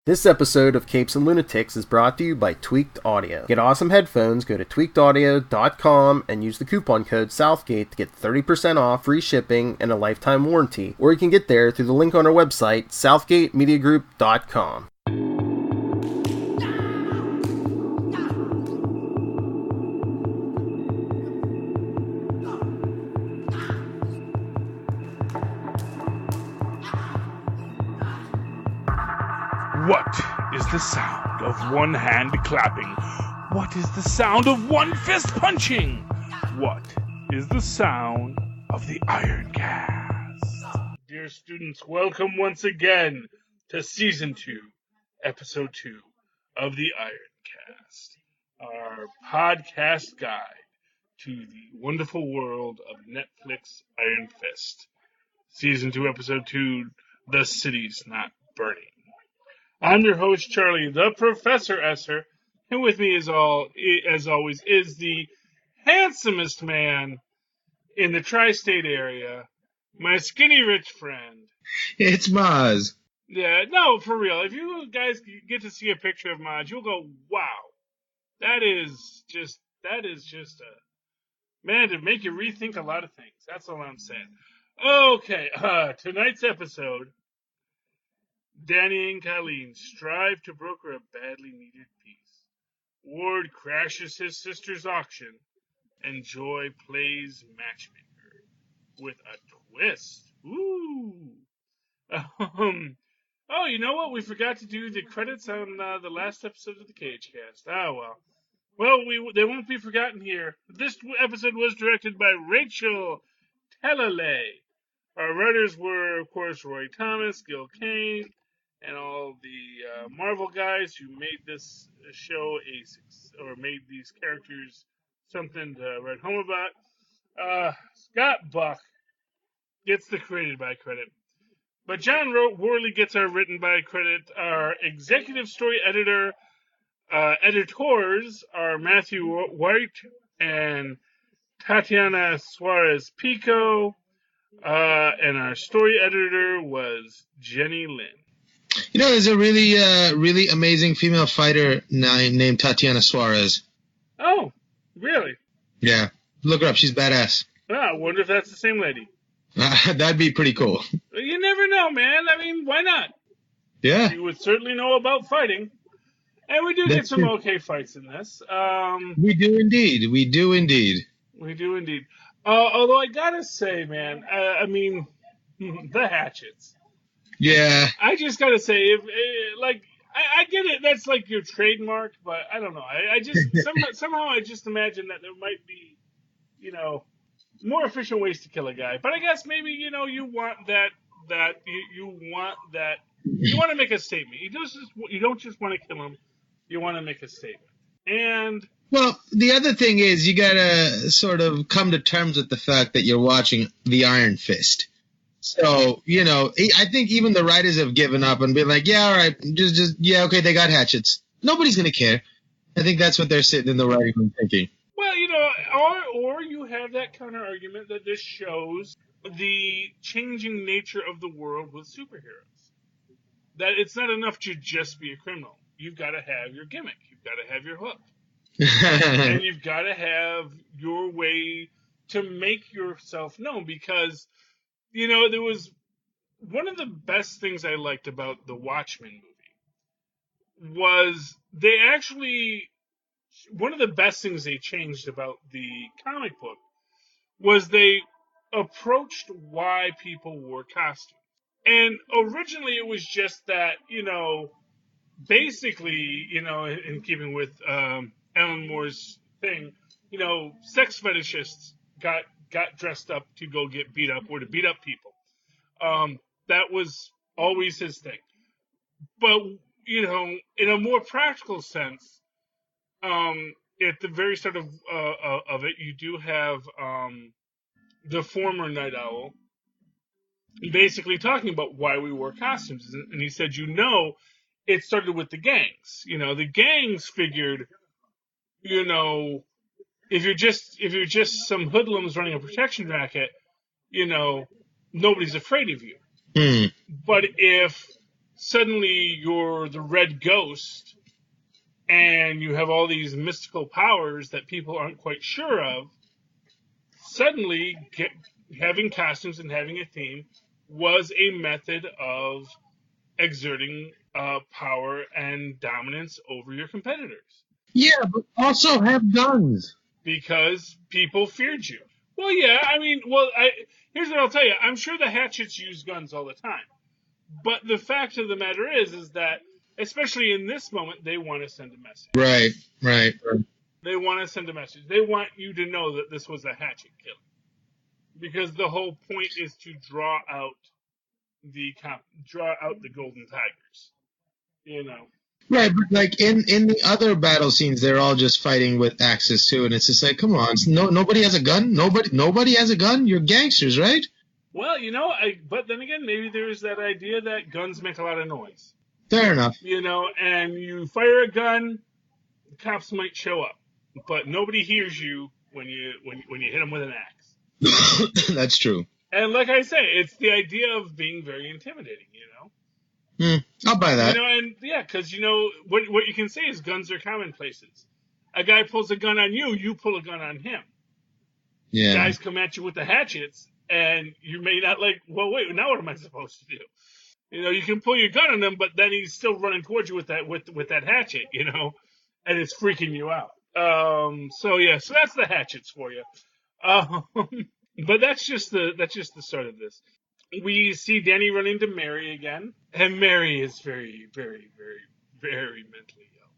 This episode of Capes and Lunatics is brought to you by Tweaked Audio. Get awesome headphones, go to tweakedaudio.com and use the coupon code Southgate to get 30% off, free shipping, and a lifetime warranty. Or you can get there through the link on our website, southgatemediagroup.com. What is the sound of one hand clapping? What is the sound of one fist punching? What is the sound of the IronCast? Dear students, welcome once again to Season 2, Episode 2 of the IronCast, our podcast guide to the wonderful world of Netflix Iron Fist. Season 2, Episode 2, The City's Not Burning. I'm your host, Charlie, the Professor Esser, and with me, as always, is the handsomest man in the tri-state area, my skinny rich friend. It's Mozz. Yeah, no, for real. If you guys get to see a picture of Mozz, you'll go, wow, that is just a man to make you rethink a lot of things. That's all I'm saying. Okay, tonight's episode. Danny and Colleen strive to broker a badly needed peace. Ward crashes his sister's auction, and Joy plays matchmaker with a twist. Ooh. Oh, you know what? We forgot to do the credits on the last episode of the Cage Cast. Oh, well. Well, they won't be forgotten here. This episode was directed by Rachel Talalay. Our writers were, of course, Roy Thomas, Gil Kane, and all the Marvel guys who made this show made these characters something to write home about. Scott Buck gets the created by credit. But John Worley gets our written by credit. Our executive story editors are Matthew White and Tatiana Suarez Pico. And our story editor was Jenny Lynn. You know, there's a really amazing female fighter named Tatiana Suarez. Oh, really? Yeah. Look her up. She's badass. I wonder if that's the same lady. That'd be pretty cool. You never know, man. I mean, why not? Yeah. You would certainly know about fighting. And we do get some okay fights in this. We do indeed. We do indeed. Although I gotta say, man, I mean, the hatchets. Yeah. I just gotta say, I get it. That's like your trademark, but I don't know. I just somehow I just imagine that there might be, more efficient ways to kill a guy. But I guess maybe you want you want to make a statement. You don't just want to kill him. You want to make a statement. And well, the other thing is you gotta sort of come to terms with the fact that you're watching the Iron Fist. So, I think even the writers have given up and been like, yeah, all right, yeah, okay, they got hatchets. Nobody's going to care. I think that's what they're sitting in the writing room thinking. Well, or you have that counter argument that this shows the changing nature of the world with superheroes. That it's not enough to just be a criminal. You've got to have your gimmick. You've got to have your hook. And you've got to have your way to make yourself known because there was one of the best things I liked about the Watchmen movie was one of the best things they changed about the comic book was they approached why people wore costumes. And originally it was just that, basically, in keeping with Alan Moore's thing, sex fetishists got dressed up to go get beat up or to beat up people. That was always his thing. But, in a more practical sense, at the very start of it, you do have the former Night Owl basically talking about why we wore costumes. And he said, it started with the gangs. The gangs figured, if you're just some hoodlums running a protection racket, nobody's afraid of you. But if suddenly you're the red ghost and you have all these mystical powers that people aren't quite sure of, suddenly having costumes and having a theme was a method of exerting power and dominance over your competitors. Yeah, but also have guns. Because people feared you. Well, yeah, here's what I'll tell you. I'm sure the Hatchets use guns all the time. But the fact of the matter is that, especially in this moment, they want to send a message. Right. They want to send a message. They want you to know that this was a Hatchet killing. Because the whole point is to draw out the golden tigers. You know. Right, but like in the other battle scenes, they're all just fighting with axes too, and it's just like, come on, nobody has a gun. Nobody has a gun. You're gangsters, right? Well, but then again, maybe there's that idea that guns make a lot of noise. Fair enough. And you fire a gun, the cops might show up, but nobody hears you when you hit them with an axe. That's true. And like I say, it's the idea of being very intimidating. I'll buy that. And yeah, because what you can say is guns are commonplaces. A guy pulls a gun on you, you pull a gun on him. Yeah. Guys come at you with the hatchets, and you may not well, wait, now what am I supposed to do? You can pull your gun on him, but then he's still running towards you with that hatchet, and it's freaking you out. So that's the hatchets for you. But that's just the start of this. We see Danny run into Mary again, and Mary is very, very, very, very mentally ill.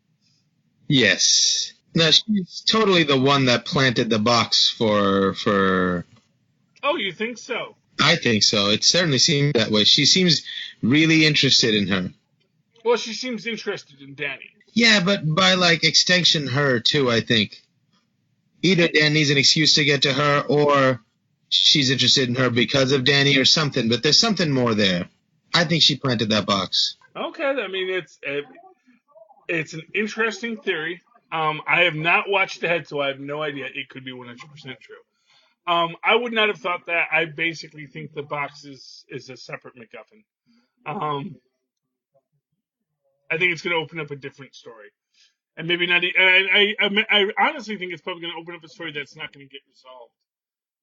Yes. No, she's totally the one that planted the box for. Oh, you think so? I think so. It certainly seems that way. She seems really interested in her. Well, she seems interested in Danny. Yeah, but by extension, her too. I think either Dan needs an excuse to get to her, or she's interested in her because of Danny or something, but there's something more there. I think she planted that box. Okay, I mean, it's an interesting theory. I have not watched ahead, so I have no idea. It could be 100% true. I would not have thought that. I basically think the box is a separate MacGuffin. I think it's going to open up a different story. And maybe not. I honestly think it's probably going to open up a story that's not going to get resolved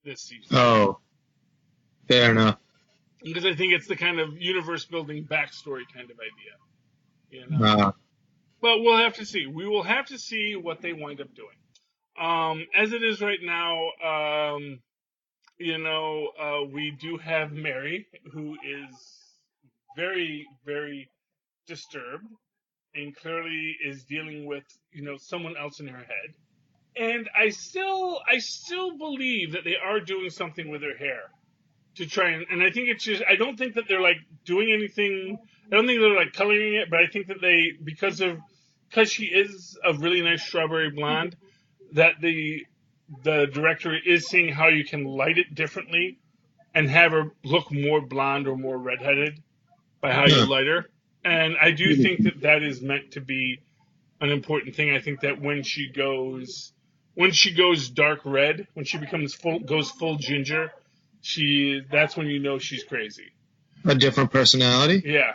this season. Oh, fair enough. Because I think it's the kind of universe building backstory kind of idea. But we'll have to see. We will have to see what they wind up doing. As it is right now, we do have Mary, who is very, very disturbed and clearly is dealing with, someone else in her head. And I still believe that they are doing something with her hair to try and I think it's just, I don't think that they're doing anything. I don't think they're coloring it, but I think that because she is a really nice strawberry blonde, that the director is seeing how you can light it differently and have her look more blonde or more redheaded by how you light her. And I do think that is meant to be an important thing. I think that when she goes dark red, when she goes full ginger, that's when she's crazy. A different personality? Yeah.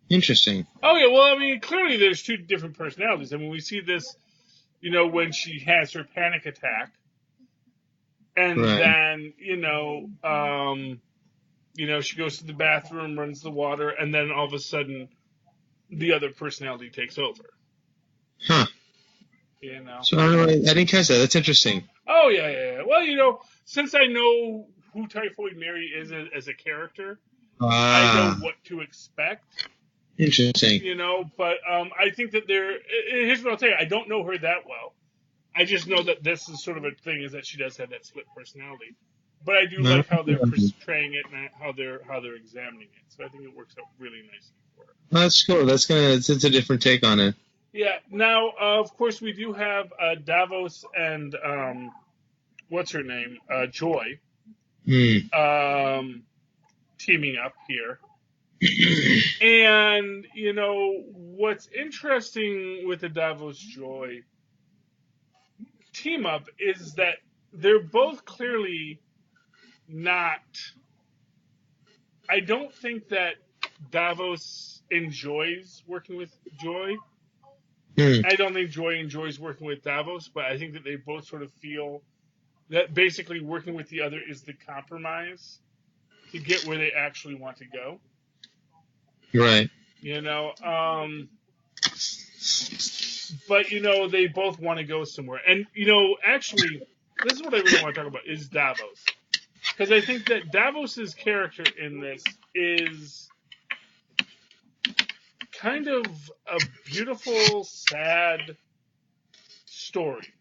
Interesting. Oh yeah, well, I mean, clearly there's two different personalities. I mean, we see this, when she has her panic attack, and then, she goes to the bathroom, runs the water, and then all of a sudden, the other personality takes over. Huh. So I didn't catch that. That's interesting. Oh yeah. Well, since I know who Typhoid Mary is as a character, I know what to expect. Interesting. But I think that here's what I'll tell you. I don't know her that well. I just know that this is sort of a thing, is that she does have that split personality. But I do like how they're portraying it and how they're examining it. So I think it works out really nicely for her. That's cool. It's a different take on it. Yeah. Now, of course, we do have Davos and what's her name, Joy, teaming up here. And what's interesting with the Davos Joy team up is that they're both clearly not. I don't think that Davos enjoys working with Joy. Hmm. I don't think Joy enjoys working with Davos, but I think that they both sort of feel that basically working with the other is the compromise to get where they actually want to go. Right. But they both want to go somewhere. And actually, this is what I really want to talk about is Davos. Because I think that Davos's character in this is kind of a beautiful, sad story.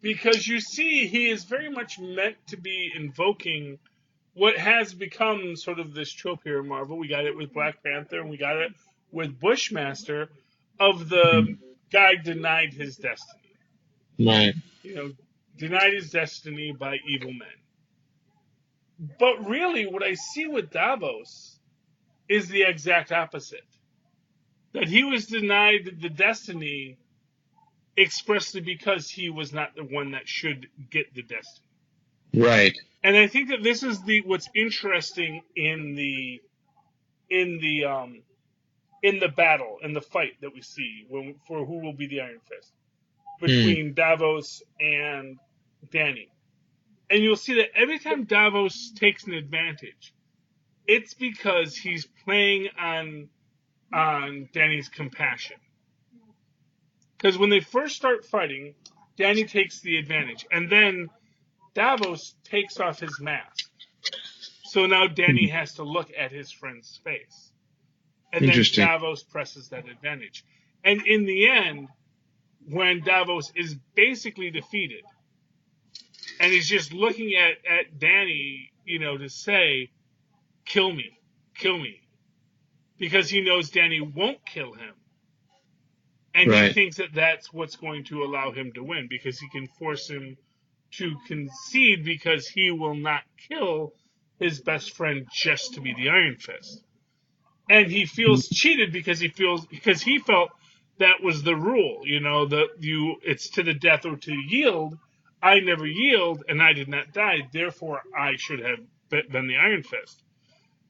Because you see, he is very much meant to be invoking what has become sort of this trope here in Marvel. We got it with Black Panther, and we got it with Bushmaster, of the guy denied his destiny. Right. Denied his destiny by evil men. But really, what I see with Davos is the exact opposite. That he was denied the destiny expressly because he was not the one that should get the destiny. Right. And I think that this is what's interesting in the battle, in the fight that we see for who will be the Iron Fist between Davos and Dany. And you'll see that every time Davos takes an advantage, it's because he's playing on Dany's compassion. Because when they first start fighting, Dany takes the advantage, and then Davos takes off his mask. So now Dany has to look at his friend's face. And then Davos presses that advantage. And in the end, when Davos is basically defeated, and he's just looking at Dany, to say, kill me. Because he knows Dany won't kill him. And he thinks that that's what's going to allow him to win, because he can force him to concede, because he will not kill his best friend just to be the Iron Fist. And he feels cheated because he felt that was the rule, it's to the death or to yield. I never yield, and I did not die, therefore I should have been the Iron Fist.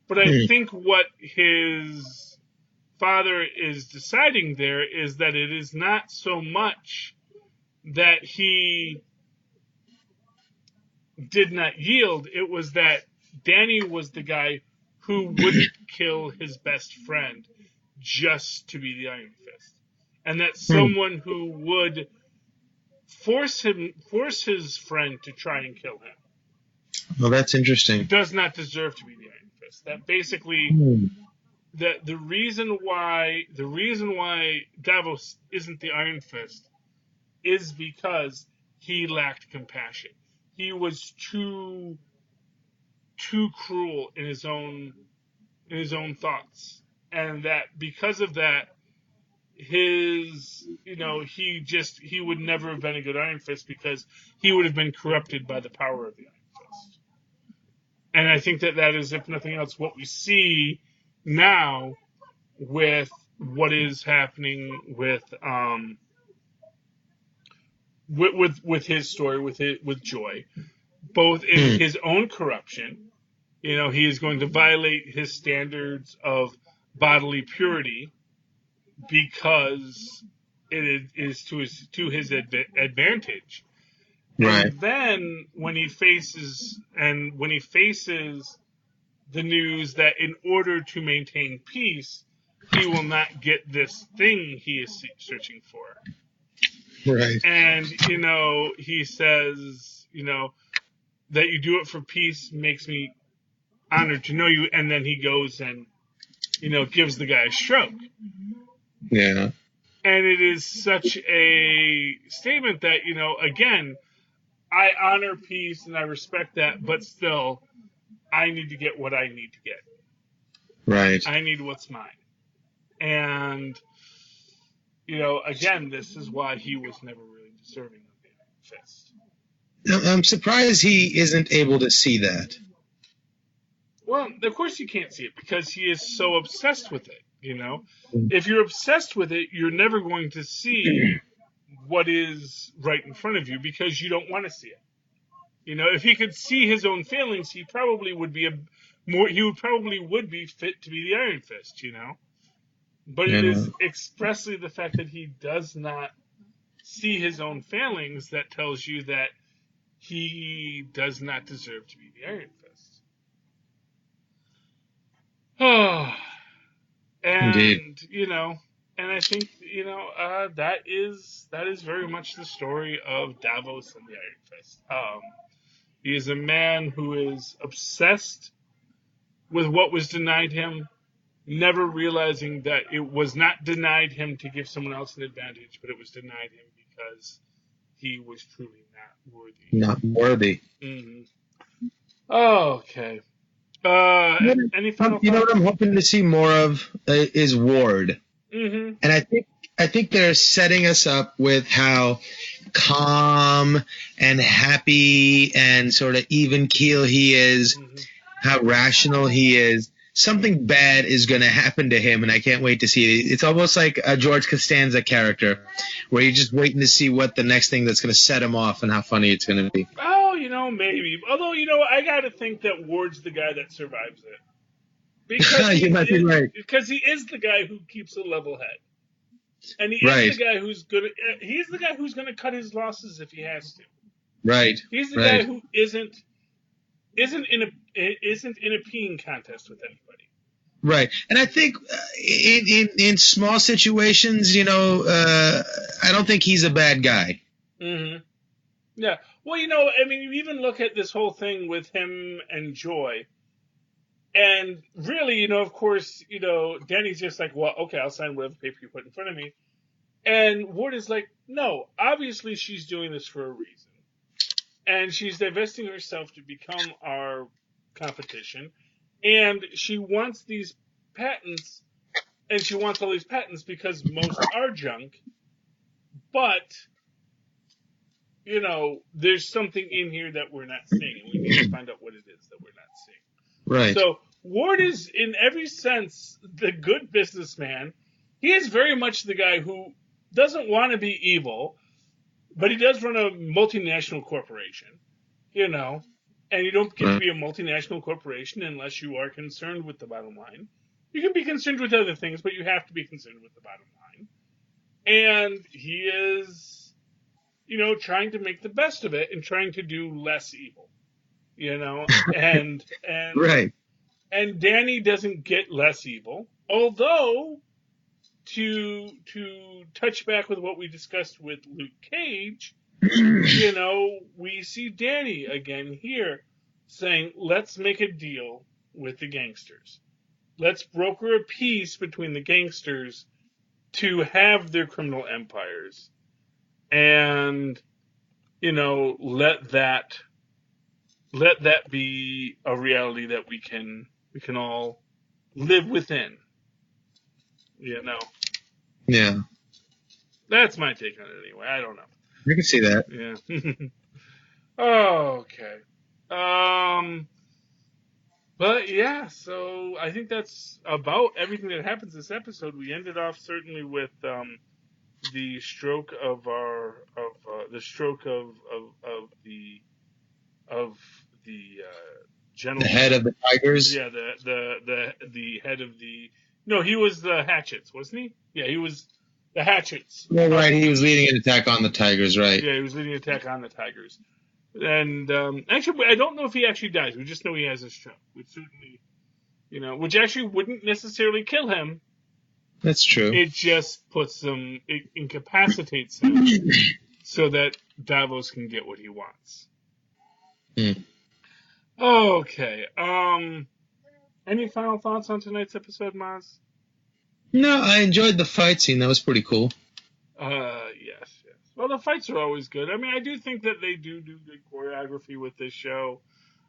But I think what his father is deciding there is that it is not so much that he did not yield, it was that Dany was the guy who wouldn't kill his best friend just to be the Iron Fist. And that someone who would force his friend to try and kill him. Well, that's interesting. Does not deserve to be the Iron Fist. That basically the reason why Davos isn't the Iron Fist is because he lacked compassion. He was too cruel in his own thoughts, and that because of that, he would never have been a good Iron Fist, because he would have been corrupted by the power of the Iron Fist. And I think that is, if nothing else, what we see now with what is happening with his story, with Joy, both in his own corruption. He is going to violate his standards of bodily purity because it is to his advantage. Right. And then when he faces the news that in order to maintain peace, he will not get this thing he is searching for. Right. And, he says, that you do it for peace makes me honored to know you. And then he goes and, gives the guy a stroke. Yeah. And it is such a statement that, again, I honor peace and I respect that, but still, I need to get what I need to get. Right. I need what's mine. And, again, this is why he was never really deserving of the Iron Fist. I'm surprised he isn't able to see that. Well, of course you can't see it, because he is so obsessed with it, If you're obsessed with it, you're never going to see what is right in front of you, because you don't want to see it. If he could see his own failings, he probably would be probably would be fit to be the Iron Fist, But it You is know. expressly the fact that he does not see his own failings that tells you that he does not deserve to be the Iron Fist. Oh, Indeed. and and I think that is very much the story of Davos and the Iron Fist. He is a man who is obsessed with what was denied him, never realizing that it was not denied him to give someone else an advantage, but it was denied him because he was truly not worthy. Not worthy. Mm-hmm. Okay. Any final You know thoughts? what I'm hoping to see more of is Ward. Mm-hmm. And I think they're setting us up with how calm and happy and sort of even keel he is, Mm-hmm. how rational he is. Something bad is going to happen to him, and I can't wait to see it. It's almost like a George Costanza character, where you're just waiting to see what the next thing that's going to set him off and how funny it's going to be. Oh, maybe. Although, I gotta think that Ward's the guy that survives it. You might be right. Because he is the guy who keeps a level head. And he Right. is the guy who's he's the guy who's gonna cut his losses if he has to. Right. He's the Right. guy who isn't in a peeing contest with anybody. Right. And I think in small situations, I don't think he's a bad guy. Mm-hmm. Yeah. Well, you even look at this whole thing with him and Joy. And really, of course, Danny's just like, well, okay, I'll sign whatever paper you put in front of me. And Ward is like, no, obviously she's doing this for a reason. And she's divesting herself to become our competition. And she wants these patents, and she wants all these patents because most are junk. But, there's something in here that we're not seeing, and we need to find out what it is that we're not seeing. Right. So Ward is, in every sense, the good businessman. He is very much the guy who doesn't want to be evil, but he does run a multinational corporation, and you don't get to be a multinational corporation unless you are concerned with the bottom line. You can be concerned with other things, but you have to be concerned with the bottom line. And he is, trying to make the best of it and trying to do less evil, and Right. And Danny doesn't get less evil, although to touch back with what we discussed with Luke Cage, we see Danny again here saying, let's make a deal with the gangsters. Let's broker a peace between the gangsters to have their criminal empires. And, let that be a reality that we can all live within. Yeah. That's my take on it anyway. I don't know. I can see that. Yeah. Okay. But yeah, so I think that's about everything that happens this episode. We ended off certainly with the stroke of the general. The head of the Tigers. Yeah, the head of the. No, he was the Hatchets, wasn't he? Yeah, he was the Hatchets. Well, right, he was leading an attack on the Tigers, right? Yeah, he was leading an attack on the Tigers. And actually, I don't know if he actually dies. We just know he has a stroke, which certainly, which actually wouldn't necessarily kill him. That's true. It just puts him, it incapacitates him, so that Davos can get what he wants. Okay. Any final thoughts on tonight's episode, Mozz? No, I enjoyed the fight scene. That was pretty cool. Yes. Well, the fights are always good. I mean, I do think that they do good choreography with this show.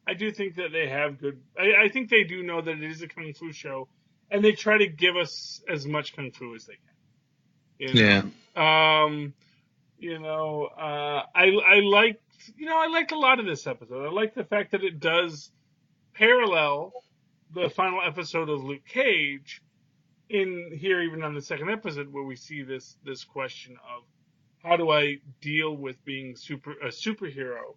I do think that they have good. I think they do know that it is a kung fu show, and they try to give us as much kung fu as they can. Yeah. I liked a lot of this episode. I like the fact that it does parallel the final episode of Luke Cage in here, even on the second episode, where we see this question of how do I deal with being a superhero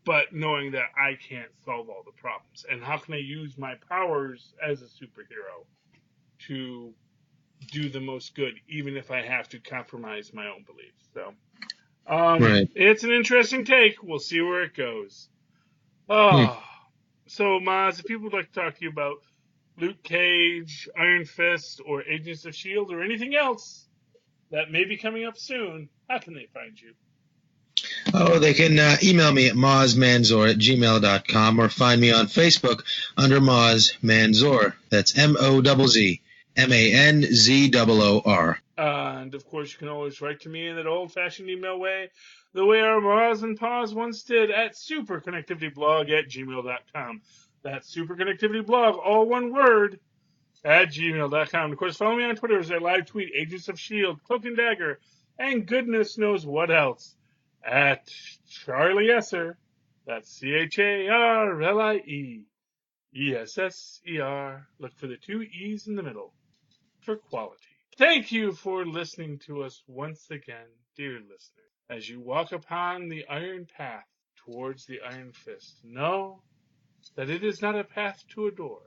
but knowing that I can't solve all the problems. And how can I use my powers as a superhero to do the most good, even if I have to compromise my own beliefs? So, Right. it's an interesting take. We'll see where it goes. Hmm. Oh, so Mozz, if people would like to talk to you about Luke Cage, Iron Fist, or Agents of S.H.I.E.L.D., or anything else that may be coming up soon, how can they find you? Oh, they can email me at mozzmanzor@gmail.com or find me on Facebook under Mozz Manzor. That's MOZZMANZOOR. And of course, you can always write to me in that old-fashioned email way, the way our Mozz and Paz once did, at superconnectivityblog@gmail.com. That's superconnectivityblog, all one word, at gmail.com. Of course, follow me on Twitter as I live tweet Agents of S.H.I.E.L.D., Cloak and Dagger, and goodness knows what else, at Charlie Esser. That's CharlieEsser. Look for the two E's in the middle for quality. Thank you for listening to us once again, dear listener. As you walk upon the iron path towards the Iron Fist, know that it is not a path to a door,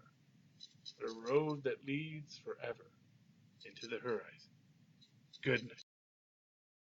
but a road that leads forever into the horizon. Goodness.